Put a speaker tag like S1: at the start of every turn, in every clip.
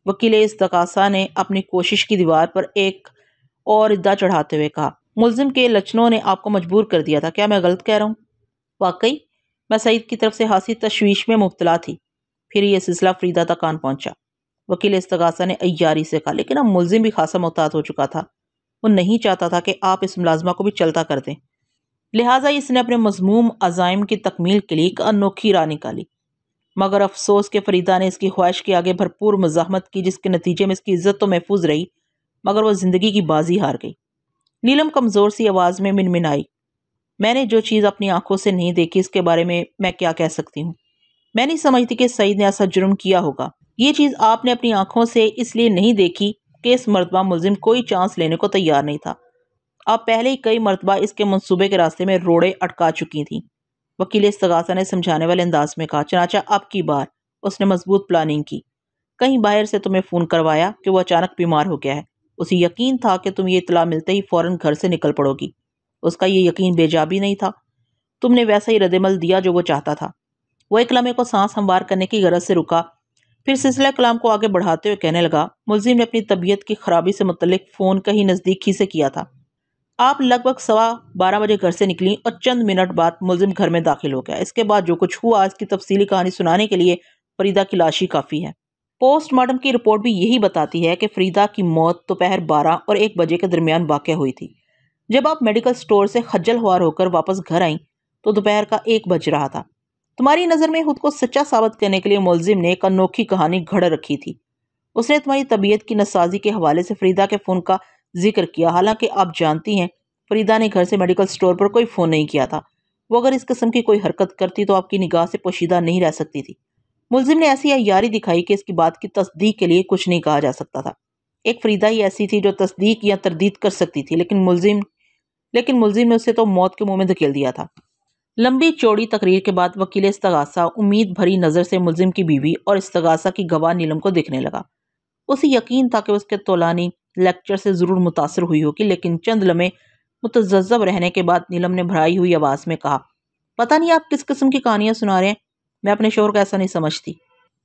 S1: वकील इस्तगासा ने अपनी कोशिश की दीवार पर एक और इद्दा चढ़ाते हुए कहा, मुल्जिम के लक्षणों ने आपको मजबूर कर दिया था, क्या मैं गलत कह रहा हूँ? वाकई मैं सईद की तरफ से हासी तशवीश में मुब्तला थी। फिर यह सिलसिला फरीदा तक कान पहुंचा। वकील इस्तगासा ने अय्यारी से कहा, लेकिन अब मुल्जिम भी खासा मोहतात हो चुका था। वो नहीं चाहता था कि आप इस मुलाजमा को भी चलता कर दें, लिहाजा इसने अपने मजमूम अज़ाइम की तकमील के लिए एक अनोखी राह निकाली। मगर अफसोस के फरीदा ने इसकी ख्वाहिश के आगे भरपूर मज़ाहमत की, जिसके नतीजे में इसकी इज्जत तो महफूज रही मगर वह ज़िंदगी की बाजी हार गई। नीलम कमज़ोर सी आवाज़ में मिनमिनाई, मैंने जो चीज़ अपनी आंखों से नहीं देखी इसके बारे में मैं क्या कह सकती हूँ। मैं नहीं समझती कि सईद ने ऐसा जुर्म किया होगा। ये चीज़ आपने अपनी आंखों से इसलिए नहीं देखी कि इस मर्तबा मुल्जिम कोई चांस लेने को तैयार नहीं था। आप पहले ही कई मरतबा इसके मंसूबे के रास्ते में रोड़े अटका चुकी थीं। वकील इस्तगासा ने समझाने वाले अंदाज में कहा, चनाचा अब की बार उसने मजबूत प्लानिंग की। कहीं बाहर से तुम्हें फ़ोन करवाया कि वो अचानक बीमार हो गया है। उसे यकीन था कि तुम ये इतला मिलते ही फ़ौरन घर से निकल पड़ोगी। उसका ये यकीन बेजाबी नहीं था। तुमने वैसा ही रद्दमल दिया जो वो चाहता था। वो एक लम्हे को सांस हमवार करने की गरज से रुका, फिर सिलसिला कलाम को आगे बढ़ाते हुए कहने लगा, मुल्जिम ने अपनी तबीयत की खराबी से मुतल्लिक फ़ोन कहीं नज़दीक ही से किया था। आप लगभग 12:15 बजे घर से निकली और चंद मिनट बाद मुल्जिम घर में दाखिल हो गया। इसके बाद जो कुछ हुआ इसकी तफसीली कहानी सुनाने के लिए फरीदा की लाश ही काफ़ी है। पोस्टमार्टम की रिपोर्ट भी यही बताती है कि फरीदा की मौत दोपहर 12 और 1 बजे के दरमियान वाक़ हुई थी। जब आप मेडिकल स्टोर से खज्जल खुआर होकर वापस घर आई तो दोपहर का 1 बज रहा था। तुम्हारी नज़र में खुद को सच्चा साबित करने के लिए मुल्जिम ने एक अनोखी कहानी घड़ रखी थी। उसने तुम्हारी तबीयत की नसाजी के हवाले से फरीदा के फ़ोन का जिक्र किया, हालांकि आप जानती हैं फरीदा ने घर से मेडिकल स्टोर पर कोई फ़ोन नहीं किया था। वो अगर इस किस्म की कोई हरकत करती तो आपकी निगाह से पोशीदा नहीं रह सकती थी। मुल्जिम ने ऐसी अय्यारी दिखाई कि इसकी बात की तस्दीक के लिए कुछ नहीं कहा जा सकता था। एक फरीदा ही ऐसी थी जो तस्दीक या तरदीद कर सकती थी, लेकिन मुल्जिम ने उसे तो मौत के मुंह में धकेल दिया था। लंबी चौड़ी तकरीर के बाद वकील इस्तगासा उम्मीद भरी नज़र से मुल्जिम की बीवी और इस्तगासा की गवाह नीलम को देखने लगा। उसे यकीन था कि उसके तौलानी लेक्चर से ज़रूर मुतासर हुई होगी, लेकिन चंद लम्हे मुतज़्ज़ब रहने के बाद नीलम ने भराई हुई आवाज़ में कहा, पता नहीं आप किस किस्म की कहानियाँ सुना रहे हैं, मैं अपने शोहर को ऐसा नहीं समझती।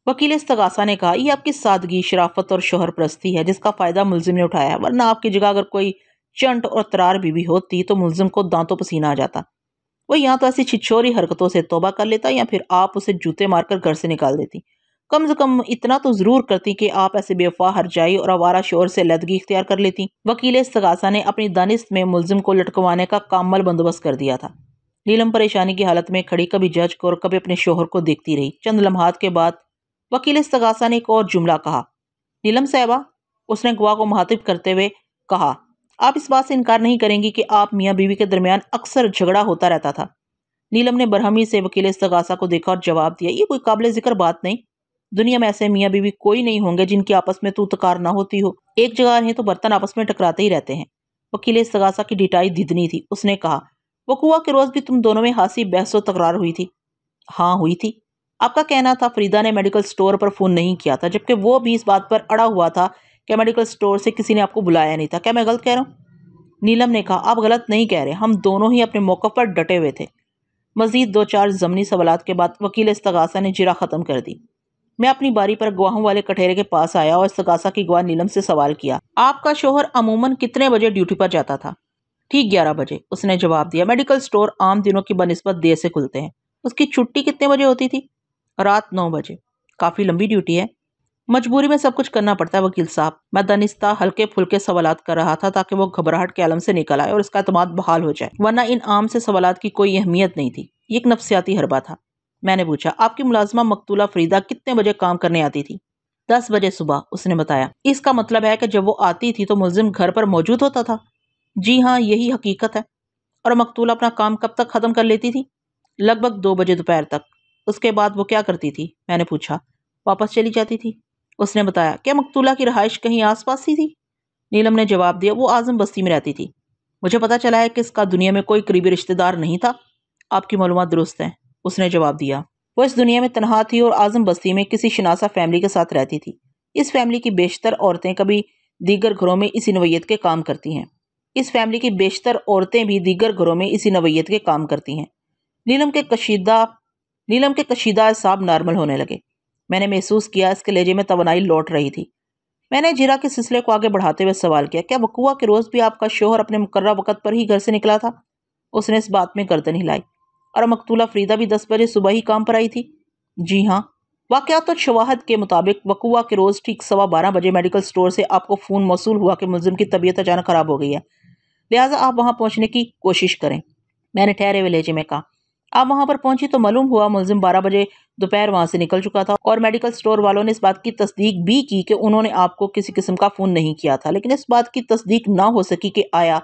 S1: वकील इस्तगासा ने कहा, यह आपकी सादगी, शराफत और शोहर परस्ती है जिसका फ़ायदा मुल्जिम ने उठाया, वरना आपकी जगह अगर कोई चंट और तरार बीवी होती तो मुल्जिम को दांतों पसीना आ जाता। वो यहाँ तो ऐसी छिछोरी हरकतों से तौबा कर लेता या फिर आप उसे जूते मारकर घर से निकाल देती। कम से कम इतना तो ज़रूर करती कि आप ऐसे बेवफा हरजाई और आवारा शोहर से अलहदगी इख्तियार कर लेती। वकील इस्तगासा ने अपनी दानिश में मुल्जिम को लटकवाने का कामल बंदोबस्त कर दिया था। नीलम परेशानी की हालत में खड़ी कभी जज को और कभी अपने शोहर को देखती रही। चंद लम्हात के बाद वकील इस्तगासा ने एक और जुमला कहा, नीलम साहबा, उसने गवाह को मुखातिब करते हुए कहा, आप इस बात से इनकार नहीं करेंगी कि आप मियाँ बीवी के दरमियान अक्सर झगड़ा होता रहता था। नीलम ने बरहमी से वकील इस्तगासा को देखा और जवाब दिया, ये कोई काबिल जिक्र बात नहीं। दुनिया में ऐसे मियाँ बीवी कोई नहीं होंगे जिनकी आपस में तू तकार ना होती हो। एक जगह रहें तो बर्तन आपस में टकराते ही रहते हैं। वकील इस्तगासा की डिटाई धिदनी थी। उसने कहा, वकुआ के रोज भी तुम दोनों में हासी बहस व तकरार हुई थी? हाँ हुई थी। आपका कहना था फरीदा ने मेडिकल स्टोर पर फ़ोन नहीं किया था, जबकि वो भी इस बात पर अड़ा हुआ था कि मेडिकल स्टोर से किसी ने आपको बुलाया नहीं था। क्या मैं गलत कह रहा हूँ? नीलम ने कहा, आप गलत नहीं कह रहे, हम दोनों ही अपने मौक़िफ़ पर डटे हुए थे। मज़ीद 2-4 ज़मनी सवालात के बाद वकील इस्तगासा ने जिरा ख़त्म कर दी। मैं अपनी बारी पर गवाहों वाले कठेरे के पास आया और इस्तगासा की गवाह नीलम से सवाल किया, आपका शोहर अमूमन कितने बजे ड्यूटी पर जाता था? ठीक 11 बजे, उसने जवाब दिया। मेडिकल स्टोर आम दिनों की बनिस्बत देर से खुलते हैं। उसकी छुट्टी कितने बजे होती थी? रात 9 बजे। काफ़ी लंबी ड्यूटी है। मजबूरी में सब कुछ करना पड़ता है वकील साहब। मैं दानिस्ता हल्के फुल्के सवालात कर रहा था ताकि वो घबराहट के आलम से निकल आए और इसका एतमाद बहाल हो जाए, वरना इन आम से सवालात की कोई अहमियत नहीं थी। ये एक नफ्सियाती हरबा था। मैंने पूछा, आपकी मुलाजमा मकतूला फरीदा कितने बजे काम करने आती थी? 10 बजे सुबह, उसने बताया। इसका मतलब है कि जब वो आती थी तो मुल्जिम घर पर मौजूद होता था? जी हाँ, यही हकीकत है। और मकतूला अपना काम कब तक ख़त्म कर लेती थी? लगभग 2 बजे दोपहर तक। उसके बाद वो क्या करती थी? मैंने पूछा। वापस चली जाती थी, उसने बताया। क्या मकतूला की रहाइश कहीं आस पास ही थी? नीलम ने जवाब दिया, वो आज़म बस्ती में रहती थी। मुझे पता चला है कि इसका दुनिया में कोई करीबी रिश्तेदार नहीं था। आपकी मालूमात दुरुस्त हैं, उसने जवाब दिया। वो इस दुनिया में तनहा थी और आज़म बस्ती में किसी शनासा फैमिली के साथ रहती थी। इस फैमिली की बेशतर औरतें कभी दीगर घरों में इसी नवैयत के काम करती हैं। इस फैमिली की बेशतर औरतें भी दीगर घरों में इसी नवैयत के काम करती हैं। नीलम के कशीदा एसाब नॉर्मल होने लगे। मैंने महसूस किया इसके लहजे में तवानाई लौट रही थी। मैंने जीरा के सिलसिले को आगे बढ़ाते हुए सवाल किया, क्या वकुआ के रोज भी आपका शोहर अपने मुकर्रर वक्त पर ही घर से निकला था? उसने इस बात में गर्दन हिलाई। और मकतूला फरीदा भी 10 बजे सुबह ही काम पर आई थी? जी हाँ। वाकयात और शवाहद के मुताबिक वकुआ के रोज ठीक 12:15 बजे मेडिकल स्टोर से आपको फोन मौसूल हुआ कि मुलजिम की तबीयत अचानक खराब हो गई है, लिहाजा आप वहां पहुंचने की कोशिश करें। मैंने ठहरे हुए लहजे में कहा। आप वहां पर पहुंची तो मालूम हुआ मुलजिम 12 बजे दोपहर वहां से निकल चुका था, और मेडिकल स्टोर वालों ने इस बात की तस्दीक भी की कि उन्होंने आपको किसी किस्म का फोन नहीं किया था, लेकिन इस बात की तस्दीक ना हो सकी कि आया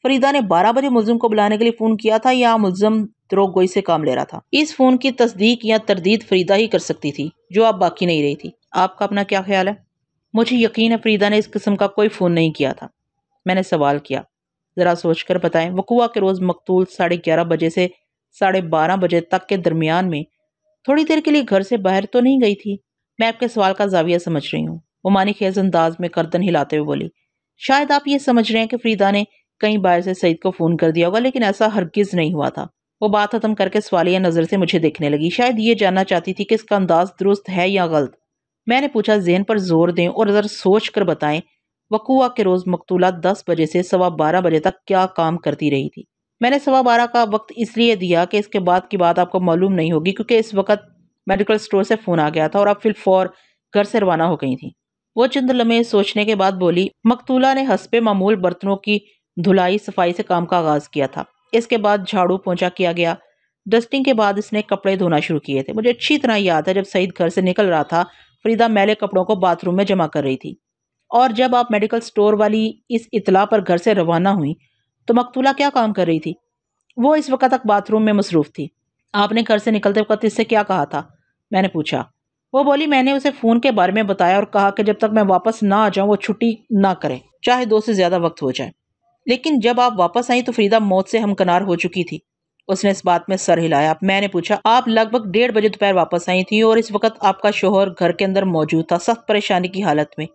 S1: फरीदा ने 12 बजे मुलजिम को बुलाने के लिए फोन किया था या मुलजिम दरोगोई से काम ले रहा था। इस फोन की तस्दीक या तरदीद फरीदा ही कर सकती थी, जो आप बाकी नहीं रही थी। आपका अपना क्या ख्याल है? मुझे यकीन है फरीदा ने इस किस्म का कोई फोन नहीं किया था। मैंने सवाल किया। जरा सोचकर बताएं, वकुआ के रोज मकतूल 11:30 बजे से 12:30 बजे तक के दरमियान में थोड़ी देर के लिए घर से बाहर तो नहीं गई थी? मैं आपके सवाल का जाविया समझ रही हूँ, वो मानी खेज अंदाज में गर्दन हिलाते हुए बोली। शायद आप ये समझ रहे हैं कि फरीदा ने कई बार से सईद को फोन कर दिया होगा, लेकिन ऐसा हरगिज नहीं हुआ था। वो बात खत्म करके सवालिया नजर से मुझे देखने लगी। शायद ये जानना चाहती थी कि इसका अंदाज दुरुस्त है या गलत। मैंने पूछा, ज़हन पर जोर दें और जरा सोच कर बताएं, वकुआ के रोज मकतूला 10 बजे से 12:15 बजे तक क्या काम करती रही थी? मैंने 12:15 का वक्त इसलिए दिया कि इसके बाद की बात आपको मालूम नहीं होगी, क्योंकि इस वक्त मेडिकल स्टोर से फोन आ गया था और आप फिलफौर घर से रवाना हो गई थी। वो चंद लम्हे सोचने के बाद बोली, मकतूला ने हस्बे मामूल बर्तनों की धुलाई सफाई से काम का आगाज किया था। इसके बाद झाड़ू पोंछा किया गया। डस्टिंग के बाद इसने कपड़े धोना शुरू किए थे। मुझे अच्छी तरह याद है, जब सईद घर से निकल रहा था, फरीदा मैले कपड़ों को बाथरूम में जमा कर रही थी, और जब आप मेडिकल स्टोर वाली इस इतला पर घर से रवाना हुई तो मकतूला क्या काम कर रही थी? वो इस वक्त तक बाथरूम में मसरूफ थी। आपने घर से निकलते वक्त इससे क्या कहा था? मैंने पूछा। वो बोली, मैंने उसे फोन के बारे में बताया और कहा कि जब तक मैं वापस ना आ जाऊं वो छुट्टी ना करे, चाहे 2 से ज्यादा वक्त हो जाए। लेकिन जब आप वापस आई तो फरीदा मौत से हमकनार हो चुकी थी। उसने इस बात में सर हिलाया। मैंने पूछा, आप लगभग 1:30 बजे दोपहर वापस आई थी और इस वक्त आपका शोहर घर के अंदर मौजूद था, सख्त परेशानी की हालत में।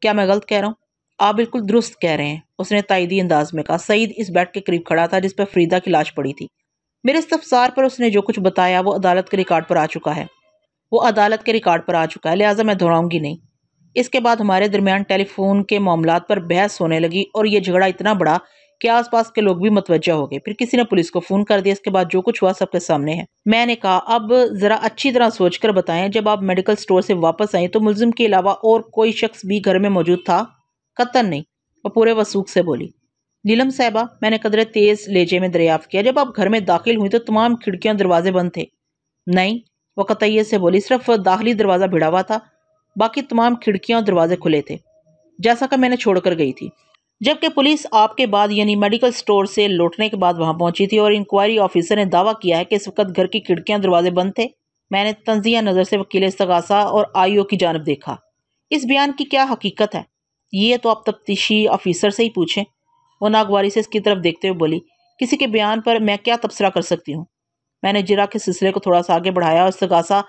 S1: क्या मैं गलत कह रहा हूँ? आप बिल्कुल दुरुस्त कह रहे हैं, उसने तायदी अंदाज में कहा। सईद इस बेड के करीब खड़ा था जिस पर फरीदा की लाश पड़ी थी। मेरे इस्तफसार पर उसने जो कुछ बताया वो अदालत के रिकॉर्ड पर आ चुका है। लिहाजा मैं दोहराऊंगी नहीं। इसके बाद हमारे दरमियान टेलीफोन के मामलात पर बहस होने लगी और ये झगड़ा इतना बड़ा कि आसपास के लोग भी मुतवज्जा हो गए। फिर किसी ने पुलिस को फोन कर दिया। इसके बाद जो कुछ हुआ सबके सामने है। मैंने कहा, अब जरा अच्छी तरह सोचकर बताएं, जब आप मेडिकल स्टोर से वापस आई तो मुलजिम के अलावा और कोई शख्स भी घर में मौजूद था? कतन नहीं, वो पूरे वसूख से बोली। नीलम साहबा, मैंने कदरे तेज लेजे में दरियाफ्त किया, जब आप घर में दाखिल हुई तो तमाम खिड़कियां दरवाजे बंद थे? नहीं, वो कतईयत से बोली, सिर्फ दाखिली दरवाजा भिड़ा हुआ था, बाकी तमाम खिड़कियां और दरवाजे खुले थे, जैसा कि मैंने छोड़कर गई थी। जबकि पुलिस आपके बाद यानी मेडिकल स्टोर से लौटने के बाद वहां पहुंची थी और इंक्वायरी ऑफिसर ने दावा किया है कि इस वक्त घर की खिड़कियां दरवाजे बंद थे। मैंने तंजिया नजर से वकील इस्तगासा और आईओ की जानब देखा। इस बयान की क्या हकीकत है, ये तो आप तफ्तीशी ऑफिसर से ही पूछें। वो नागवारी से इसकी तरफ देखते हुए बोली, किसी के बयान पर मैं क्या तबसरा कर सकती हूँ? मैंने जिरा के सिलसिले को थोड़ा सा आगे बढ़ाया और इस्तगासा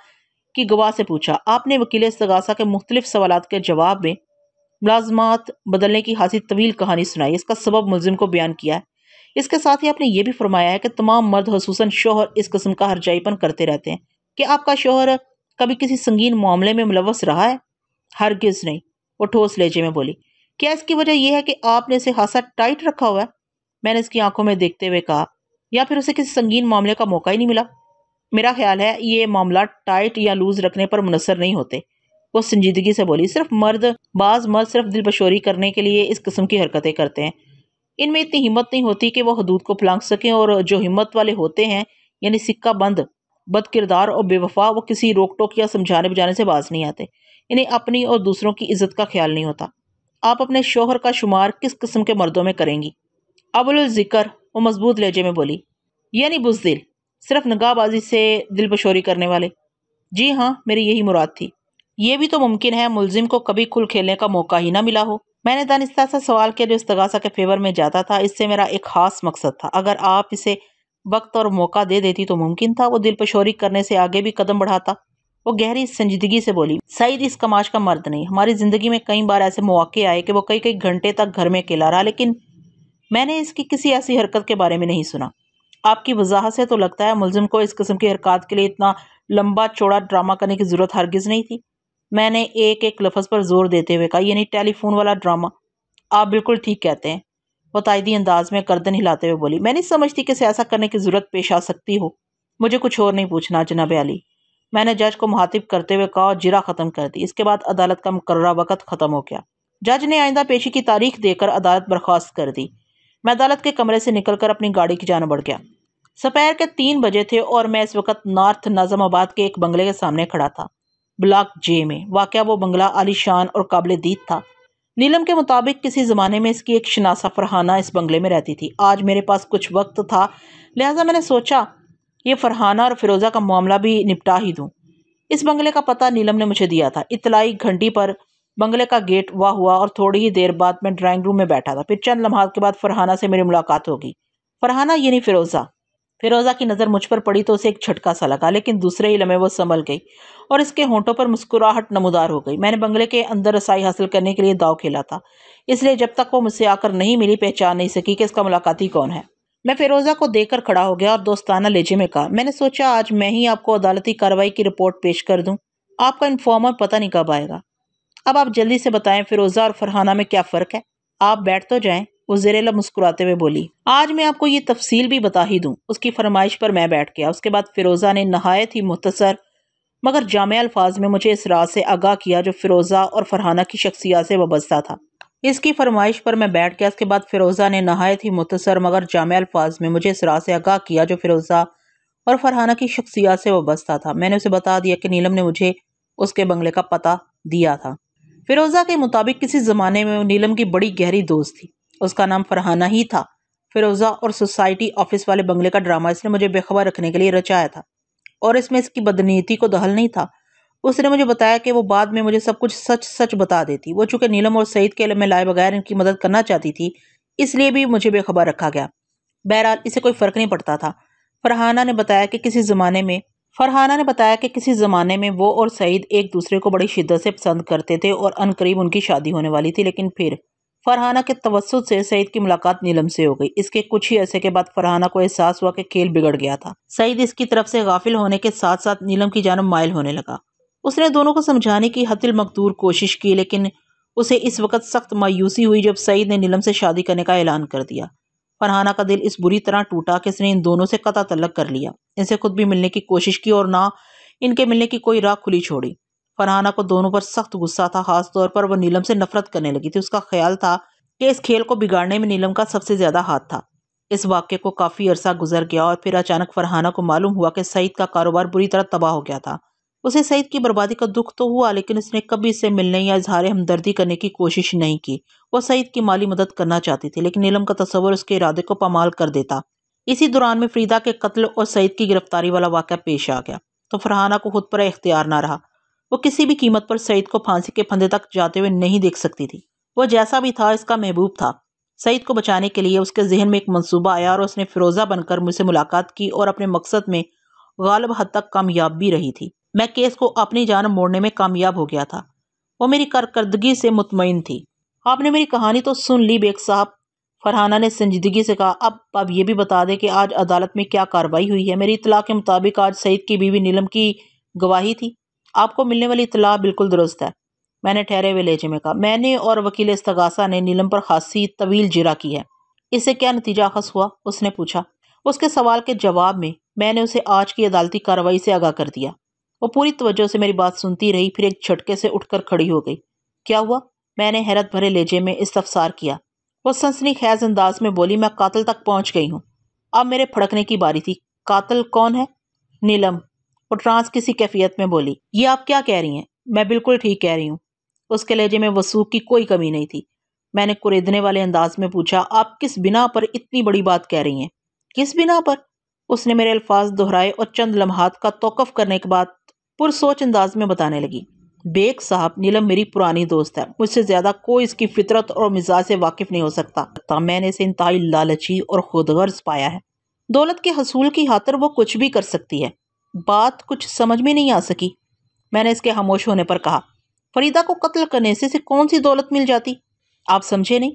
S1: की गवाह से पूछा। आपने वकील इस्तगासा के मुख्तलिफ सवालात के जवाब में मुलाजमात बदलने की खासी तवील कहानी सुनाई। इसका सबब मुलजिम को बयान किया है। इसके साथ ही आपने ये भी फरमाया है कि तमाम मर्द खसूसन शोहर इस किस्म का हरजाईपन करते रहते हैं। कि आपका शोहर कभी किसी संगीन मामले में मुलव्वस रहा है? हरगिज नहीं, वो ठोस लहजे में बोली। क्या इसकी वजह यह है कि आपने इसे खासा टाइट रखा हुआ है? मैंने इसकी आंखों में देखते हुए कहा, या फिर उसे किसी संगीन मामले का मौका ही नहीं मिला? मेरा ख्याल है ये मामला टाइट या लूज रखने पर मुनसर नहीं होते। वो संजीदगी से बोली, बाज मर्द सिर्फ दिलबशोरी करने के लिए इस किस्म की हरकतें करते हैं। इनमें इतनी हिम्मत नहीं होती कि वो हदूद को फलांग सकें, और जो हिम्मत वाले होते हैं यानी सिक्का बंद, बदकिरदार और बेवफा, वो किसी रोक टोक या समझाने बुझाने से बाज नहीं आते। इन्हें अपनी और दूसरों की इज्जत का ख्याल नहीं होता। आप अपने शोहर का शुमार किस किस्म के मर्दों में करेंगी? अबुल जिक्र, वो मजबूत लहजे में बोली, यानी बुज़दिल, सिर्फ निगाहबाजी से दिलबशोरी करने वाले। जी हाँ, मेरी यही मुराद थी। ये भी तो मुमकिन है मुलजिम को कभी खुल खेलने का मौका ही ना मिला हो। मैंने दानिस्ता से सवाल किया जो इस्तगासा के फेवर में जाता था। इससे मेरा एक खास मकसद था। अगर आप इसे वक्त और मौका दे देती तो मुमकिन था वो दिलपशोरी करने से आगे भी कदम बढ़ाता। वो गहरी संजीदगी से बोली, सईद इस कमाश का मर्द नहीं। हमारी जिंदगी में कई बार ऐसे मौके आए कि वो कई कई घंटे तक घर में अकेला रहा, लेकिन मैंने इसकी किसी ऐसी हरकत के बारे में नहीं सुना। आपकी वजाहत से तो लगता है मुलजिम को इस किस्म की हरकत के लिए इतना लंबा चौड़ा ड्रामा करने की जरूरत हरगिज नहीं थी। मैंने एक एक लफ्ज़ पर जोर देते हुए कहा, यानी टेलीफोन वाला ड्रामा। आप बिल्कुल ठीक कहते हैं, वो तायदी अंदाज में गर्दन हिलाते हुए बोली। मैं नहीं समझती कि ऐसा करने की ज़रूरत पेश आ सकती हो। मुझे कुछ और नहीं पूछना जनाब अली, मैंने जज को मुखातिब करते हुए कहा और जिरा ख़त्म कर दी। इसके बाद अदालत का मुकर्ररा वक़्त ख़त्म हो गया। जज ने आइंदा पेशी की तारीख देकर अदालत बर्खास्त कर दी। मैं अदालत के कमरे से निकलकर अपनी गाड़ी की जान बढ़ गया। दोपहर के 3 बजे थे और मैं इस वक्त नॉर्थ नाज़िमाबाद के एक बंगले के सामने खड़ा था, ब्लॉक जे में। वाकया वो बंगला आलीशान और काबिल दीद था। नीलम के मुताबिक किसी ज़माने में इसकी एक शनासा फरहाना इस बंगले में रहती थी। आज मेरे पास कुछ वक्त था, लिहाजा मैंने सोचा ये फरहाना और फिरोज़ा का मामला भी निपटा ही दूँ। इस बंगले का पता नीलम ने मुझे दिया था। इतलाई घंटी पर बंगले का गेट वाह हुआ और थोड़ी ही देर बाद मैं ड्राइंग रूम में बैठा था। फिर चंद लम्हात के बाद फरहाना से मेरी मुलाकात होगी। फरहाना यानी फिरोज़ा। फिरोज़ा की नज़र मुझ पर पड़ी तो उसे एक झटका सा लगा, लेकिन दूसरे ही लम्हे वो संभल गई और इसके होंठों पर मुस्कुराहट नमूदार हो गई। मैंने बंगले के अंदर रसाई हासिल करने के लिए दाव खेला था, इसलिए जब तक वो मुझसे आकर नहीं मिली पहचान नहीं सकी कि इसका मुलाकाती कौन है। मैं फिरोज़ा को देखकर खड़ा हो गया और दोस्ताना लहजे में कहा, मैंने सोचा आज मैं ही आपको अदालती कार्रवाई की रिपोर्ट पेश कर दूं। आपका इन्फॉर्मर पता नहीं कब आएगा। अब आप जल्दी से बताएं फिरोज़ा और फरहाना में क्या फ़र्क है। आप बैठ तो जाएं, वो ज़ेरेला मुस्कुराते हुए बोली। आज मैं आपको ये तफसील भी बता ही दूं। उसकी फरमाइश पर मैं बैठ गया। उसके बाद फिरोज़ा ने नहायत ही मुख्तसर मगर जामे अल्फाज में मुझे इस राज से आगाह किया जो फिरोज़ा और फरहाना की शख्सियत से वाबस्ता था। इसकी फरमाइश पर मैं बैठ गया। इसके बाद फिरोज़ा ने नहायत ही मुख्तसर मगर जामे अल्फाज में मुझे इस राज से आगाह किया जो फिरोज़ा और फरहाना की शख्सियत से वाबस्ता था। मैंने उसे बता दिया कि नीलम ने मुझे उसके बंगले का पता दिया था। फिरोज़ा के मुताबिक किसी ज़माने में वो नीलम की बड़ी गहरी दोस्त थी। उसका नाम फरहाना ही था। फिरोज़ा और सोसाइटी ऑफिस वाले बंगले का ड्रामा इसने मुझे बेखबर रखने के लिए रचाया था और इसमें इसकी बदनीयती को दखल नहीं था। उसने मुझे बताया कि वो बाद में मुझे सब कुछ सच सच बता देती। वो चूंकि नीलम और सईद के इल्म में लाए बगैर इनकी मदद करना चाहती थी, इसलिए भी मुझे बेखबर रखा गया। बहरहाल इसे कोई फ़र्क नहीं पड़ता था। फरहाना ने बताया कि किसी ज़माने में वो और सईद एक दूसरे को बड़ी शिद्दत से पसंद करते थे और अनकरीब उनकी शादी होने वाली थी। लेकिन फिर फरहाना के तवस्सुत से सईद की मुलाकात नीलम से हो गई। इसके कुछ ही अरसे के बाद फरहाना को एहसास हुआ कि खेल बिगड़ गया था। सईद इसकी तरफ से गाफिल होने के साथ साथ नीलम की जानब माइल होने लगा। उसने दोनों को समझाने की हतिल मकदूर कोशिश की, लेकिन उसे इस वक्त सख्त मायूसी हुई जब सईद ने नीलम से शादी करने का ऐलान कर दिया। फरहाना का दिल इस बुरी तरह टूटा कि इसने इन दोनों से कता तल्लक कर लिया। इनसे खुद भी मिलने की कोशिश की और ना इनके मिलने की कोई राह खुली छोड़ी। फरहाना को दोनों पर सख्त गुस्सा था। खास तौर पर वह नीलम से नफरत करने लगी थी। उसका ख्याल था कि इस खेल को बिगाड़ने में नीलम का सबसे ज्यादा हाथ था। इस वाक्य को काफी अरसा गुजर गया और फिर अचानक फरहाना को मालूम हुआ कि सईद का कारोबार बुरी तरह तबाह हो गया था। उसे सईद की बर्बादी का दुख तो हुआ, लेकिन उसने कभी इससे मिलने या इजहार हमदर्दी करने की कोशिश नहीं की। वो सईद की माली मदद करना चाहती थी, लेकिन नीलम का तस्वर उसके इरादे को पामाल कर देता। इसी दौरान में फरीदा के कत्ल और सईद की गिरफ्तारी वाला वाक़या पेश आ गया, तो फरहाना को खुद पर इख्तियार ना रहा। वो किसी भी कीमत पर सईद को फांसी के फंदे तक जाते हुए नहीं देख सकती थी। वह जैसा भी था इसका महबूब था। सईद को बचाने के लिए उसके जहन में एक मंसूबा आया और उसने फिरोज़ा बनकर मुझसे मुलाकात की और अपने मकसद में गालिब हद तक कामयाब भी रही थी। मैं केस को अपनी जानब मोड़ने में कामयाब हो गया था। वो मेरी कारकर्दगी से मुतमईन थी। आपने मेरी कहानी तो सुन ली बेग साहब, फरहाना ने संजीदगी से कहा। अब ये भी बता दें कि आज अदालत में क्या कार्रवाई हुई है। मेरी इत्तला के मुताबिक आज सईद की बीवी नीलम की गवाही थी। आपको मिलने वाली इत्तला बिल्कुल दुरुस्त है, मैंने ठहरे हुए लहजे में कहा। मैंने और वकील इस्तगासा ने नीलम पर खासी तवील जिरा की है। इससे क्या नतीजा अखज़ हुआ, उसने पूछा। उसके सवाल के जवाब में मैंने उसे आज की अदालती कार्रवाई से आगाह कर दिया। वो पूरी तवज्जो से मेरी बात सुनती रही, फिर एक झटके से उठकर खड़ी हो गई। क्या हुआ, मैंने हैरत भरे लहजे में इस्तफसार किया। वो सनसनीखेज अंदाज में बोली, मैं कातिल तक पहुंच गई हूँ। अब मेरे फड़कने की बारी थी। कातिल कौन है? नीलम, वो ट्रांस किसी कैफियत में बोली। ये आप क्या कह रही हैं? मैं बिल्कुल ठीक कह रही हूँ। उसके लहजे में वसूख की कोई कमी नहीं थी। मैंने कुरेदने वाले अंदाज में पूछा, आप किस बिना पर इतनी बड़ी बात कह रही हैं? किस बिना पर? उसने मेरे अल्फाज दोहराए और चंद लम्हात का तौक़ुफ़ करने के बाद पुरसोच अंदाज में बताने लगी। बेग साहब, नीलम मेरी पुरानी दोस्त है। मुझसे ज्यादा कोई इसकी फितरत और मिजाज से वाकिफ नहीं हो सकता। मैंने इसे इंतहाई लालची और खुदगर्ज पाया है। दौलत के हसूल की खातिर वो कुछ भी कर सकती है। बात कुछ समझ में नहीं आ सकी, मैंने इसके खामोश होने पर कहा। फरीदा को कत्ल करने से कौन सी दौलत मिल जाती? आप समझे नहीं,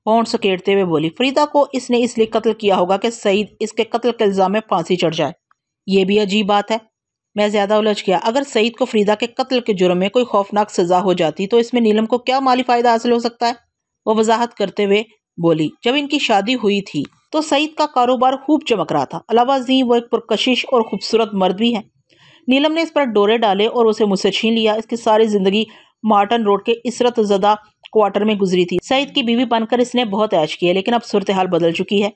S1: होंठ सकेटते हुए बोली। फरीदा को इसने इसलिए कत्ल किया होगा कि सईद इसके कत्ल के इल्जाम में फांसी चढ़ जाए। ये भी अजीब बात है। मैं ज्यादा उलझ गया। अगर सईद को फरीदा के कत्ल के जुर्म में कोई खौफनाक सजा हो जाती तो इसमें नीलम को क्या माली फायदा हासिल हो सकता है? वो वजाहत करते हुए बोली, जब इनकी शादी हुई थी तो सईद का कारोबार खूब चमक रहा था। अलावा जी वो एक पुरकशिश और खूबसूरत मर्द भी है। नीलम ने इस पर डोरे डाले और उसे मुझसे छीन लिया। इसकी सारी जिंदगी मार्टन रोड के इसरत ज़दा क्वार्टर में गुजरी थी। सईद की बीवी बनकर इसने बहुत ऐश किया, लेकिन अब सूरत हाल बदल चुकी है।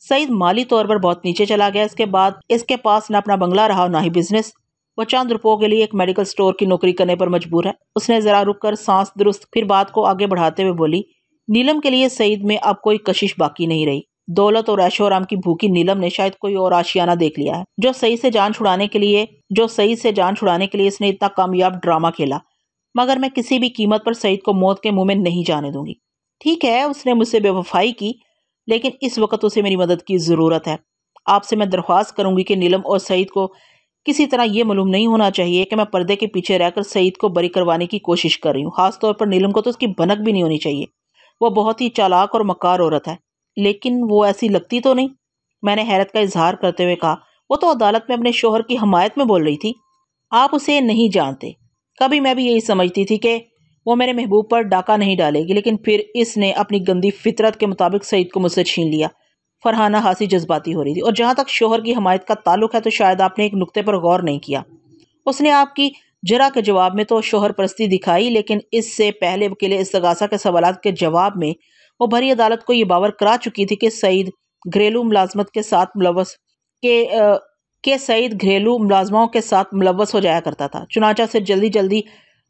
S1: सईद माली तौर पर बहुत नीचे चला गया। इसके बाद इसके पास न अपना बंगला रहा ना ही बिजनेस। वो चंद रुपयों के लिए एक मेडिकल स्टोर की नौकरी करने पर मजबूर है। उसने जरा रुक कर सांस दुरुस्त फिर बात को आगे बढ़ाते हुए बोली, नीलम के लिए सईद में अब कोई कशिश बाकी नहीं रही। दौलत और ऐशो आराम की भूखी नीलम ने शायद कोई और आशियाना देख लिया है। जो सईद से जान छुड़ाने के लिए इसने इतना कामयाब ड्रामा खेला। मगर मैं किसी भी कीमत पर सईद को मौत के मुंह में नहीं जाने दूंगी। ठीक है, उसने मुझसे बेवफाई की, लेकिन इस वक्त उसे मेरी मदद की जरूरत है। आपसे मैं दरख्वास्त करूंगी कि नीलम और सईद को किसी तरह यह मालूम नहीं होना चाहिए कि मैं पर्दे के पीछे रहकर सईद को बरी करवाने की कोशिश कर रही हूँ। खासतौर पर नीलम को तो उसकी भनक भी नहीं होनी चाहिए। वो बहुत ही चालाक और मकार औरत है। लेकिन वो ऐसी लगती तो नहीं, मैंने हैरत का इजहार करते हुए कहा। वो तो अदालत में अपने शोहर की हमायत में बोल रही थी। आप उसे नहीं जानते। कभी मैं भी यही समझती थी कि वो मेरे महबूब पर डाका नहीं डालेगी, लेकिन फिर इसने अपनी गंदी फितरत के मुताबिक सईद को मुझसे छीन लिया। फरहाना हासी जज्बाती हो रही थी। और जहां तक शोहर की हमायत का ताल्लुक है तो शायद आपने एक नुक्ते पर गौर नहीं किया। उसने आपकी जरा के जवाब में तो शोहर परस्ती दिखाई, लेकिन इससे पहले वकील इस्तगासा के सवालात के जवाब में वो भरी अदालत को ये बावर करा चुकी थी कि सईद घरेलू मुलाजमत के साथ मुलव्वस सईद घरेलू मुलाजमाओं के साथ मुलव्वस हो जाया करता था। चुनाचा से जल्दी जल्दी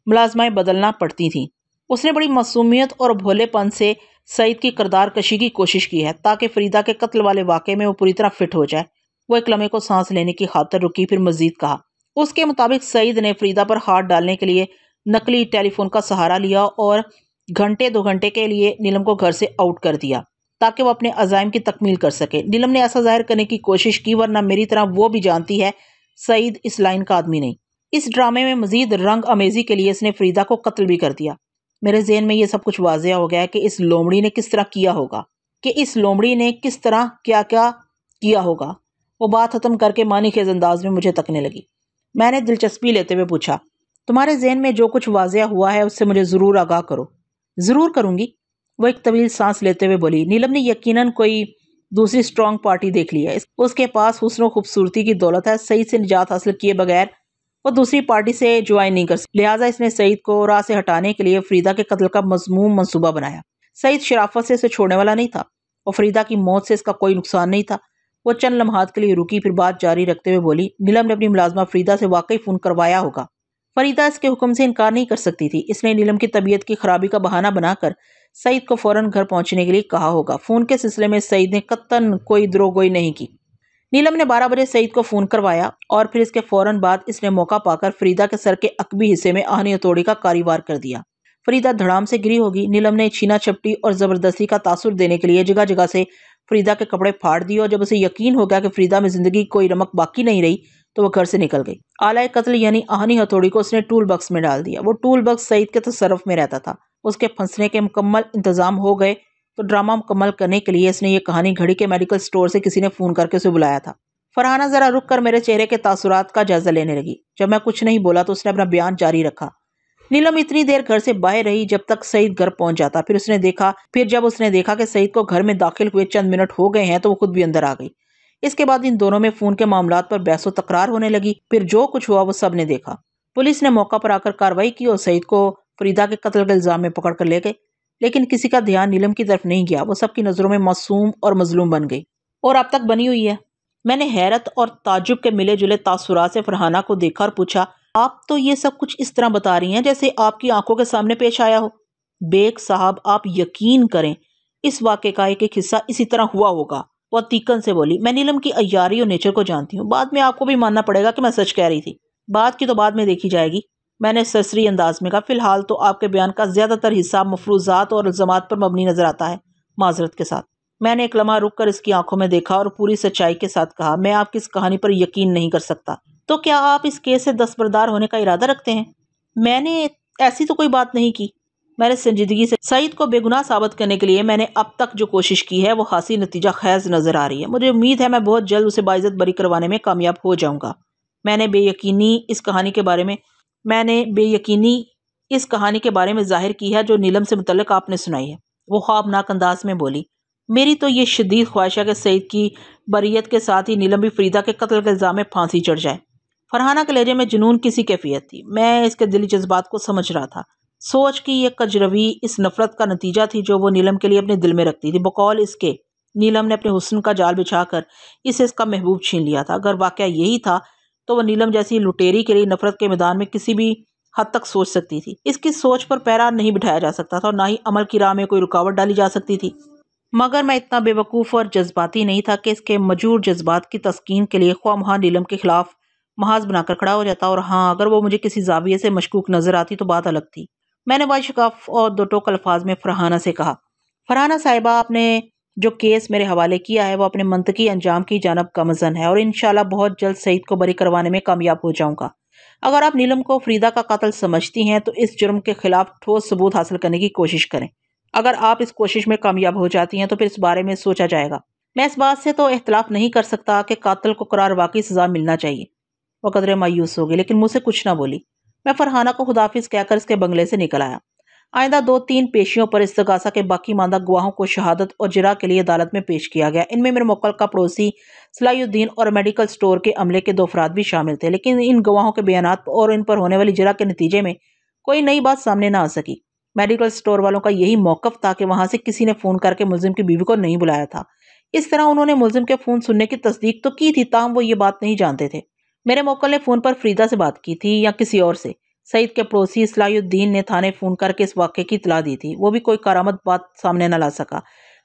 S1: मुलाजमाएं बदलना पड़ती थीं। उसने बड़ी मासूमियत और भोलेपन से सईद की किरदार कशी की कोशिश की है ताकि फरीदा के कत्ल वाले वाक़े में वो पूरी तरह फिट हो जाए। वो एक लम्हे को सांस लेने की खातिर रुकी, फिर मजीद कहा। उसके मुताबिक सईद ने फरीदा पर हाथ डालने के लिए नकली टेलीफोन का सहारा लिया और घंटे 2 घंटे के लिए नीलम को घर से आउट कर दिया ताकि वो अपने अज़ाइम की तकमील कर सके। नीलम ने ऐसा जाहिर करने की कोशिश की, वरना मेरी तरह वो भी जानती है सईद इस लाइन का आदमी नहीं। इस ड्रामे में मजीद रंग अमेजी के लिए इसने फरीदा को कत्ल भी कर दिया। मेरे ज़हन में ये सब कुछ वाज़ेह हो गया है कि इस लोमड़ी ने किस तरह किया होगा क्या क्या किया होगा। वो बात खत्म करके मानी खेज अंदाज में मुझे तकने लगी। मैंने दिलचस्पी लेते हुए पूछा, तुम्हारे जहन में जो कुछ वाज़ेह हुआ है उससे मुझे ज़रूर आगाह करो। ज़रूर करूँगी, वो एक तवील सांस लेते हुए बोली। नीलम ने यकीनन कोई दूसरी स्ट्रॉन्ग पार्टी देख ली है। उसके पास हुस्न और खूबसूरती की दौलत है। सईद से निजात हासिल किए बगैर वो दूसरी पार्टी से ज्वाइन नहीं कर सकती। लिहाजा इसने सईद को राह से हटाने के लिए फरीदा के कत्ल का मज़मूम मंसूबा बनाया। सईद शराफत से इसे छोड़ने वाला नहीं था और फरीदा की मौत से इसका कोई नुकसान नहीं था। वो चंद लम्हात के लिए रुकी, फिर बात जारी रखते हुए बोली, नीलम ने अपनी मुलाजमा फरीदा से वाकई फ़ोन करवाया होगा। फरीदा इसके हुक्म से इनकार नहीं कर सकती थी। इसने नीलम की तबीयत की खराबी का बहाना बनाकर सईद को फौरन घर पहुंचने के लिए कहा होगा। फ़ोन के सिलसिले में सईद ने कत्तन कोई द्रोगोई नहीं की। नीलम ने 12 बजे सईद को फ़ोन करवाया और फिर इसके फौरन बाद इसने मौका पाकर फरीदा के सर के अकबी हिस्से में आहनी हथौड़ी का कारीवार कर दिया। फरीदा धड़ाम से गिरी होगी। नीलम ने छीना चपटी और ज़बरदस्ती का तासुर देने के लिए जगह जगह से फरीदा के कपड़े फाड़ दिए और जब उसे यकीन हो गया कि फरीदा में ज़िंदगी कोई रमक बाकी नहीं रही तो वह घर से निकल गई। आलाए कत्ल यानी आहनी हथौड़ी को उसने टूल बक्स में डाल दिया। वो टूल बक्स सईद के तसर्रुफ में रहता था। उसके फंसने के मुकम्मल इंतजाम हो गए तो ड्रामा मुकम्मल करने के लिए इसने ये कहानी घड़ी के मेडिकल स्टोर से किसी ने फ़ोन करके उसे बुलाया था। फरहाना ज़रा रुक कर मेरे चेहरे के तासुरात का जायजा लेने लगी। जब मैं कुछ नहीं बोला तो उसने अपना बयान जारी रखा। नीलम इतनी देर घर से बाहर रही जब तक सईद घर पहुंच जाता। फिर जब उसने देखा कि सईद को घर में दाखिल हुए चंद मिनट हो गए हैं तो वो खुद भी अंदर आ गई। इसके बाद इन दोनों में फ़ोन के मामलात पर बहसो तकरार होने लगी। फिर जो कुछ हुआ वो सब ने देखा। पुलिस ने मौका पर आकर कार्रवाई की और सईद को फरीदा के कत्ल के इल्ज़ाम में पकड़ कर ले गए, लेकिन किसी का ध्यान नीलम की तरफ नहीं गया। वो सबकी नज़रों में मासूम और मजलूम बन गई और अब तक बनी हुई है। मैंने हैरत और ताजुब के मिले जुले तासुरात से फरहाना को देखा और पूछा, आप तो ये सब कुछ इस तरह बता रही हैं जैसे आपकी आंखों के सामने पेश आया हो। बेग साहब, आप यकीन करें इस वाक़े का एक हिस्सा इसी तरह हुआ होगा। वो तीकन से बोली, मैं नीलम की अय्यारी और नेचर को जानती हूँ। बाद में आपको भी मानना पड़ेगा कि मैं सच कह रही थी। बात की तो बाद में देखी जाएगी, मैंने सरसरी अंदाज में कहा। फिलहाल तो आपके बयान का ज़्यादातर हिस्सा मफरूज़ात और इल्ज़ामात पर मबनी नज़र आता है। माजरत के साथ मैंने एक लम्हा रुक कर इसकी आंखों में देखा और पूरी सच्चाई के साथ कहा, मैं आपकी इस कहानी पर यकीन नहीं कर सकता। तो क्या आप इस केस से दस्तबरदार होने का इरादा रखते हैं? मैंने ऐसी तो कोई बात नहीं की। मैंने संजीदगी से सईद को बेगुनाह साबित करने के लिए मैंने अब तक जो कोशिश की है वो खासी नतीजा खैज नजर आ रही है। मुझे उम्मीद है मैं बहुत जल्द उसे बाइज्जत बरी करवाने में कामयाब हो जाऊंगा। मैंने बेयकीनी इस कहानी के बारे में जाहिर की है जो नीलम से मुतल्लिक आपने सुनाई है। वो ख्वाबनाक अंदाज में बोली। मेरी तो ये शदीद ख्वाहिश है कि सईद की बरियत के साथ ही नीलम भी फरीदा के कत्ल के इल्ज़ाम में फांसी चढ़ जाए। फरहाना के लहजे में जुनून किसी कैफियत थी। मैं इसके दिली जज्बात को समझ रहा था। सोच की ये कजरवी इस नफरत का नतीजा थी जो वो नीलम के लिए अपने दिल में रखती थी। बकौल इसके नीलम ने अपने हुस्न का जाल बिछाकर इसे इसका महबूब छीन लिया था। अगर वाकया यही था तो वह नीलम जैसी लुटेरी के लिए नफरत के मैदान में किसी भी हद तक सोच सकती थी। इसकी सोच पर पैरा नहीं बिठाया जा सकता था और ना ही अमल की राह में कोई रुकावट डाली जा सकती थी। मगर मैं इतना बेवकूफ़ और जज्बाती नहीं था कि इसके मजूर जज्बात की तस्कीन के लिए ख्वाह नीलम के खिलाफ महाज बनाकर खड़ा हो जाता। और हाँ, अगर वो मुझे किसी जाविये से मशकूक नजर आती तो बात अलग थी। मैंने बाशिकाफ और दो टोक अल्फाज में फरहाना से कहा, फरहाना साहिबा, आपने जो केस मेरे हवाले किया है वो अपने मंतकी अंजाम की जानब गमज़न है और इंशाल्लाह बहुत जल्द सईद को बरी करवाने में कामयाब हो जाऊंगा। अगर आप नीलम को फरीदा का कातिल समझती हैं तो इस जुर्म के खिलाफ ठोस सबूत हासिल करने की कोशिश करें। अगर आप इस कोशिश में कामयाब हो जाती हैं तो फिर इस बारे में सोचा जाएगा। मैं इस बात से तो इख्तलाफ नहीं कर सकता कि कातिल को करार वाकई सजा मिलना चाहिए। वो कदरे मायूस हो गई लेकिन मुझसे कुछ ना बोली। मैं फरहाना को खुदाफिज कहकर इसके बंगले से निकल आया। आइंदा 2-3 पेशियों पर इस्तगासा के बाकी मानदा गवाहों को शहादत और जिरा के लिए अदालत में पेश किया गया। इनमें मेरे मोक्कल का पड़ोसी सलाहुद्दीन और मेडिकल स्टोर के अमले के 2 अफराद भी शामिल थे। लेकिन इन गवाहों के बयानात और इन पर होने वाली जिरा के नतीजे में कोई नई बात सामने ना आ सकी। मेडिकल स्टोर वालों का यही मौकफ था कि वहां से किसी ने फ़ोन करके मुलजिम की बीवी को नहीं बुलाया था। इस तरह उन्होंने मुलजिम के फ़ोन सुनने की तस्दीक तो की थी, ताहम वो ये बात नहीं जानते थे मेरे मोक्कल ने फ़ोन पर फरीदा से बात की थी या किसी और से। सईद के पड़ोसी सलाहुद्दीन ने थाने फ़ोन करके इस वाक़े की इत्तला दी थी। वो भी कोई करामत बात सामने न ला सका।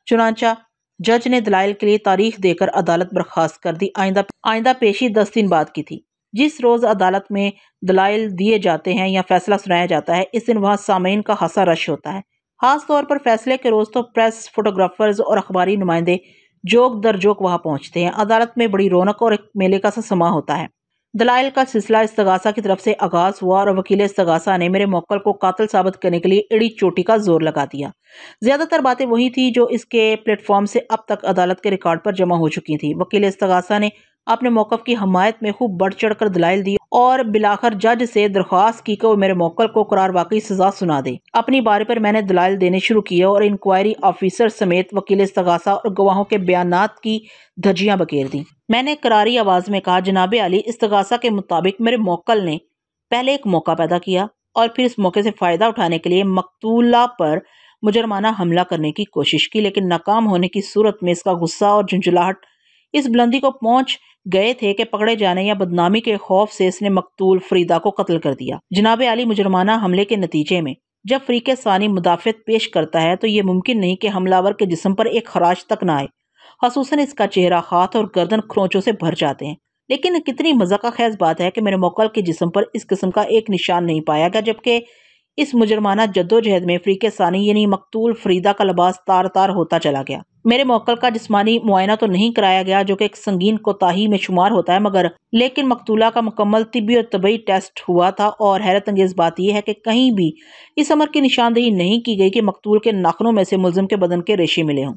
S1: चुनांचा जज ने दलाइल के लिए तारीख देकर अदालत बर्खास्त कर दी। आइंदा पेशी 10 दिन बाद की थी। जिस रोज़ अदालत में दलाइल दिए जाते हैं या फैसला सुनाया जाता है, इस दिन वहाँ सामीन का खासा रश होता है। खास तौर पर फैसले के रोज़ तो प्रेस, फोटोग्राफर्स और अखबारी नुमाइंदे जोक दर जोक वहाँ पहुँचते हैं। अदालत में बड़ी रौनक और एक मेले का सा समा होता है। दलाइल का सिलसिला इस्तगासा की तरफ से आगाज हुआ और वकील इस्तगासा ने मेरे मोक्कल को कातिल साबित करने के लिए एड़ी चोटी का जोर लगा दिया। ज्यादातर बातें वही थी जो इसके प्लेटफॉर्म से अब तक अदालत के रिकॉर्ड पर जमा हो चुकी थी। वकील इस्तगासा ने अपने मौकफ की हमायत में खूब बढ़ चढ़ कर दलाइल दी और बिलाखिर जज से दरख्वास्त की कि वो मेरे मोक्कल को करार वाकई सजा सुना दे। अपनी बारी पर मैंने दलाइल देने शुरू किए और इंक्वायरी ऑफिसर समेत वकील इस्तगासा और गवाहों के बयानात की धज्जियां बखेर दी। मैंने करारी आवाज में कहा, जनाबे अली, इस्तगासा के मुताबिक मेरे मोक्कल ने पहले एक मौका पैदा किया और फिर इस मौके से फायदा उठाने के लिए मकतूला पर मुजरमाना हमला करने की कोशिश की, लेकिन नाकाम होने की सूरत में इसका गुस्सा और झुंझुलाहट इस बुलंदी को पहुंच गए थे कि पकड़े जाने या बदनामी के खौफ से इसने मकतूल फरीदा को कत्ल कर दिया। जनाबे अली, मुजरमाना हमले के नतीजे में जब फरीके सानी मुदाफ़त पेश करता है तो ये मुमकिन नहीं कि हमलावर के जिस्म पर एक खराश तक ना आए। खसूसन इसका चेहरा, हाथ और गर्दन खरोंचों से भर जाते हैं। लेकिन कितनी मज़ाक़ खेज़ बात है कि मेरे मोक्कल के जिस्म पर इस किस्म का एक निशान नहीं पाया गया, जबकि इस मुजरमाना जद्दोजहद में फरीके सानी यानी मकतूल फरीदा का लिबास तार तार होता चला गया। मेरे मोक्कल का जिस्मानी मुआयना तो नहीं कराया गया, जो कि एक संगीन कोताही में शुमार होता है, लेकिन मकतूला का मुकम्मल तिब्बी और तबई टेस्ट हुआ था। और हैरत अंगेज़ बात यह है कि कहीं भी इस अमर की निशानदेही नहीं की गई कि मकतूल के नाखूनों में से मुलजिम के बदन के रेशे मिले हों।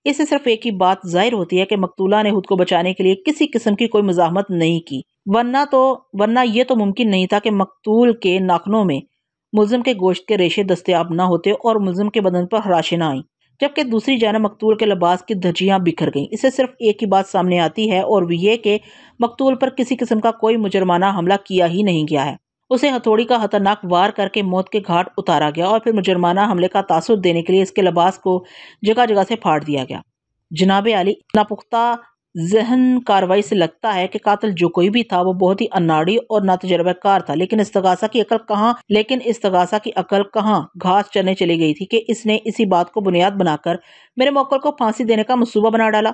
S1: इससे सिर्फ एक ही बात जाहिर होती है कि मकतूला ने खुद को बचाने के लिए किसी किस्म की कोई मुजाहमत नहीं की, वरना यह तो मुमकिन नहीं था कि मकतूल के नाखूनों में मुलजिम के गोश्त के रेशे दस्तयाब न होते और मुलजिम के बदन पर खराशें न आईं, जबकि दूसरी जानब मकतूल के लिबास की धज्जियां बिखर गईं। इससे सिर्फ एक ही बात सामने आती है और वह यह कि मकतूल पर किसी किस्म का कोई मुजरमाना हमला किया ही नहीं गया है। उसे हथौड़ी का खतरनाक वार करके मौत के घाट उतारा गया और फिर मुजरमाना हमले का तासुर देने के लिए इसके लिबास को जगह जगह से फाड़ दिया गया। जनाबे अली, नापुख्ता जहन कार्रवाई से लगता है कि कातिल जो कोई भी था वो बहुत ही अनाड़ी और नातजुर्बाकार था, लेकिन इस्तगासा की अकल कहाँ घास चरने चली गई थी कि इसने इसी बात को बुनियाद बनाकर मेरे मोक्कल को फांसी देने का मंसूबा बना डाला।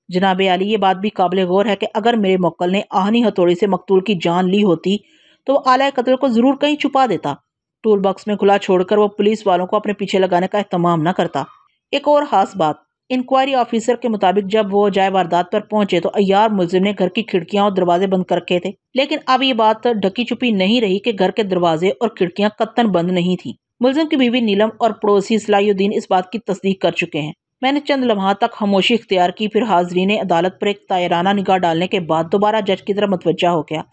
S1: जनाबे अली, ये बात भी काबिल गौर है कि अगर मेरे मोक्कल ने आहनी हथौड़ी से मकतूल की जान ली होती तो आला कत्ल को जरूर कहीं छुपा देता। टूल बॉक्स में खुला छोड़कर वो पुलिस वालों को अपने पीछे लगाने का एहतमाम न करता। एक और खास बात, इंक्वायरी ऑफिसर के मुताबिक जब वो जाए वारदात पर पहुंचे तो अय्यार मुलजिम ने घर की खिड़कियां और दरवाजे बंद कर रखे थे। लेकिन अब ये बात ढकी छुपी नहीं रही कि घर के दरवाजे और खिड़कियां कत्तन बंद नहीं थी। मुलजिम की बीवी नीलम और पड़ोसी सलाहुद्दीन इस बात की तस्दीक कर चुके हैं। मैंने चंद लम्हा तक खामोशी इख्तियार की, फिर हाजरीन अदालत पर एक तायराना निगाह डालने के बाद दोबारा जज की तरफ मुतवज्जा हो गया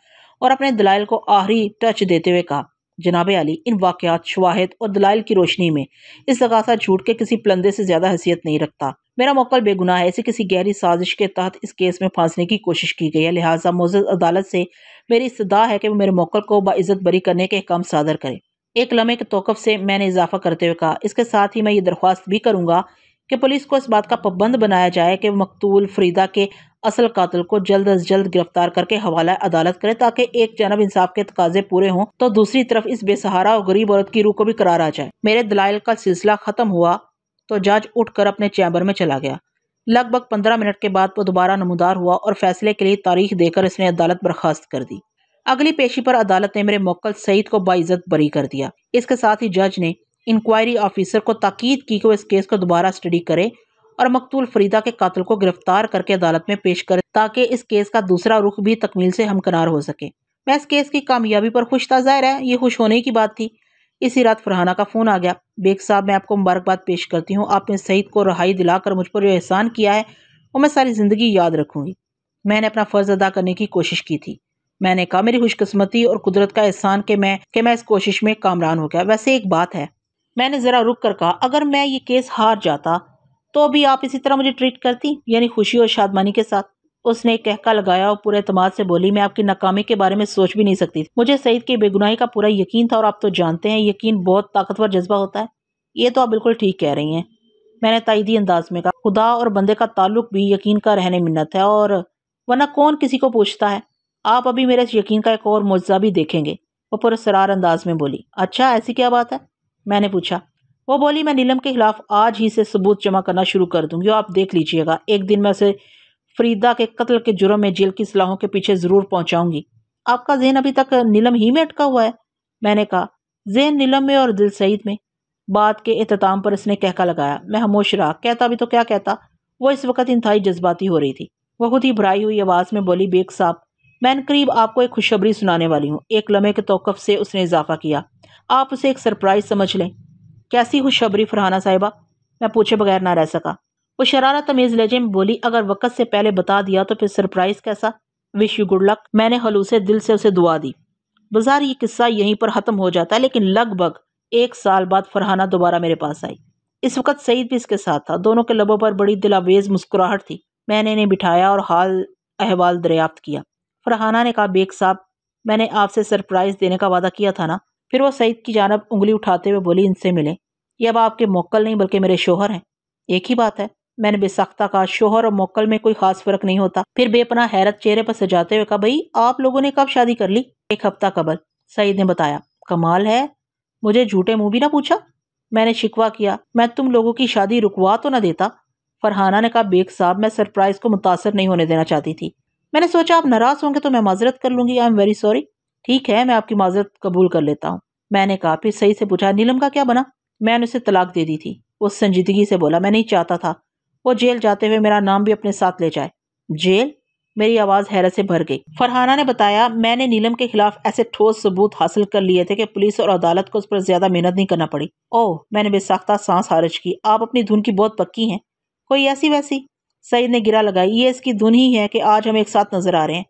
S1: और अपने दलाइल को आखिरी टच देते हुए कहा, जनाब अली, इन वाकयात, शवाहिद और दलाइल की रोशनी में इस्तगासा झूठ के किसी पलंदे से ज्यादा हैसियत नहीं रखता। मेरा मौक्कल बेगुनाह है। इसे किसी गहरी साजिश के तहत इस केस में फांसने की कोशिश की गई है। लिहाजा मोअज़्ज़ज़ अदालत से मेरी इस्तदा है कि वो मेरे मौक्कल को बाइज्जत बरी करने के अहकाम सादर करे। एक लम्हे के तौक़ुफ़ से मैंने इजाफा करते हुए कहा, इसके साथ ही मैं ये दरख्वास्त भी करूँगा कि पुलिस को इस बात का पाबंद बनाया जाए कि मकतूल फरीदा के असल कातिल को जल्द अज जल्द गिरफ्तार करके हवाला अदालत करे, ताकि एक जानब इंसाफ के तकाजे पूरे हों तो दूसरी तरफ इस बेसहारा और गरीब औरत की रूह को भी करार आ जाए। मेरे दलाइल का सिलसिला खत्म हुआ तो जज उठकर अपने चैम्बर में चला गया। लगभग 15 मिनट के बाद वो दोबारा नमूदार हुआ और फैसले के लिए तारीख देकर इसने अदालत बर्खास्त कर दी। अगली पेशी पर अदालत ने मेरे मौक्कल सईद को बाइज्जत बरी कर दिया। इसके साथ ही जज ने इंक्वायरी ऑफिसर को ताकीद की कि वो इस केस को दोबारा स्टडी करे और मकतूल फरीदा के कातिल को गिरफ्तार करके अदालत में पेश करे, ताकि इस केस का दूसरा रुख भी तकमील से हमकनार हो सके। मैं इस केस की कामयाबी पर खुश था। ज़ाहिर है ये खुश होने की बात थी। इसी रात फरहाना का फ़ोन आ गया। बेग साहब, मैं आपको मुबारकबाद पेश करती हूँ। आपने सईद को रहाई दिलाकर मुझ पर जो एहसान किया है वो मैं सारी ज़िंदगी याद रखूँगी। मैंने अपना फ़र्ज़ अदा करने की कोशिश की थी। मैंने कहा, मेरी खुशकिस्मती और कुदरत का एहसान कि मैं इस कोशिश में कामयाब हो गया। वैसे एक बात है, मैंने ज़रा रुक कर कहा, अगर मैं ये केस हार जाता तो भी आप इसी तरह मुझे ट्रीट करती, यानी खुशी और शादमानी के साथ? उसने एक कहका लगाया और पूरे एतमाद से बोली, मैं आपकी नाकामी के बारे में सोच भी नहीं सकती थी। मुझे सईद की बेगुनाही का पूरा यकीन था और आप तो जानते हैं यकीन बहुत ताकतवर जज्बा होता है। ये तो आप बिल्कुल ठीक कह रही हैं, मैंने ताईदी अंदाज में कहा। खुदा और बंदे का ताल्लुक भी यकीन का रहने मिन्नत है, और वरना कौन किसी को पूछता है। आप अभी मेरे इस यकीन का एक और मुआवजा भी देखेंगे। वो पुरस्रार अंदाज में बोली। अच्छा, ऐसी क्या बात है? मैंने पूछा। वो बोली, मैं नीलम के खिलाफ आज ही से सबूत जमा करना शुरू कर दूंगी। आप देख लीजिएगा, एक दिन मैं उसे फरीदा के कत्ल के जुर्म में जेल की सलाहों के पीछे जरूर पहुंचाऊंगी। आपका ज़हन अभी तक नीलम ही में अटका हुआ है? मैंने कहा, ज़हन नीलम में और दिल सईद में। बात के इख्तिताम पर इसने कहका लगाया। मैं खामोश रहा। कहता भी तो क्या कहता, वो इस वक्त इंतहाई जज्बाती हो रही थी। वह खुद ही भराई हुई आवाज़ में बोली, बेग साहब, मैं करीब आपको एक खुशखबरी सुनाने वाली हूँ। एक लम्हे के तौक़ुफ़ से उसने इजाफा किया। आप उसे एक सरप्राइज समझ लें। कैसी खुशखबरी फरहाना साहिबा? मैं पूछे बगैर ना रह सका। वो शरारत तमीज़ लहजे में बोली, अगर वक्त से पहले बता दिया तो फिर सरप्राइज कैसा? Wish you good luck. मैंने खलूसे दिल से उसे दुआ दी। बाजार ये किस्सा यहीं पर ख़त्म हो जाता है, लेकिन लगभग 1 साल बाद फरहाना दोबारा मेरे पास आई। इस वक्त सईद भी इसके साथ था। दोनों के लबों पर बड़ी दिलावेज मुस्कुराहट थी। मैंने इन्हें बिठाया और हाल अहवाल दरियाफ्त किया। फरहाना ने कहा, बेग साहब, मैंने आपसे सरप्राइज देने का वादा किया था ना? फिर वो सईद की जानब उंगली उठाते हुए बोली, इनसे मिले। ये अब आपके मौक्कल नहीं बल्कि मेरे शोहर हैं। एक ही बात है, मैंने बेसख्ता कहा। शोहर और मौक्कल में कोई खास फर्क नहीं होता। फिर बेपनाह हैरत चेहरे पर सजाते हुए कहा, भाई आप लोगों ने कब शादी कर ली? 1 हफ्ता कबल, सईद ने बताया। कमाल है, मुझे झूठे मुंह भी ना पूछा। मैंने शिकवा किया, मैं तुम लोगों की शादी रुकवा तो ना देता। फरहाना ने कहा, बेग साहब, मैं सरप्राइज को मुतासर नहीं होने देना चाहती थी। मैंने सोचा आप नाराज होंगे तो मैं माजरत कर लूंगी। I am very sorry. ठीक है, मैं आपकी माजरत कबूल कर लेता हूँ, मैंने कहा। फिर सही से पूछा, नीलम का क्या बना? मैंने उसे तलाक दे दी थी। वो संजीदगी से बोला, मैं नहीं चाहता था वो जेल जाते हुए मेरा नाम भी अपने साथ ले जाए। जेल? मेरी आवाज़ हैरत से भर गई। फरहाना ने बताया, मैंने नीलम के खिलाफ ऐसे ठोस सबूत हासिल कर लिए थे कि पुलिस और अदालत को उस पर ज्यादा मेहनत नहीं करना पड़ी। ओह, मैंने बेसाख्ता सांस खारिज की। आप अपनी धुन की बहुत पक्की हैं। कोई ऐसी वैसी? सईद ने गिरा लगाई। ये इसकी धुन ही है कि आज हम एक साथ नजर आ रहे हैं।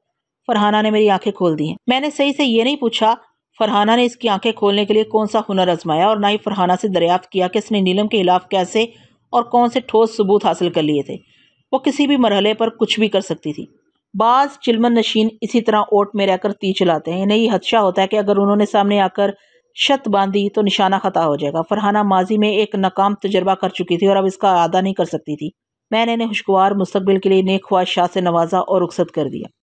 S1: फरहाना ने मेरी आंखें खोल दी हैं। मैंने सही से ये नहीं पूछा फरहाना ने इसकी आंखें खोलने के लिए कौन सा हुनर आजमाया, और ना ही फरहाना से दरियाफ्त किया कि इसने नीलम के खिलाफ कैसे और कौन से ठोस सबूत हासिल कर लिए थे। वो किसी भी मरहले पर कुछ भी कर सकती थी। बाज चिलमन नशीन इसी तरह ओट में रहकर तीर चलाते हैं। इन्हें ये खदशा होता है कि अगर उन्होंने सामने आकर शत बांधी तो निशाना खता हो जाएगा। फरहाना माजी में एक नाकाम तजर्बा कर चुकी थी और अब इसका आदा नहीं कर सकती थी। मैंने इन्हें खुशगवार मुस्तकबिल के लिए नेक ख्वाहिशात से नवाजा और रुखसत कर दिया।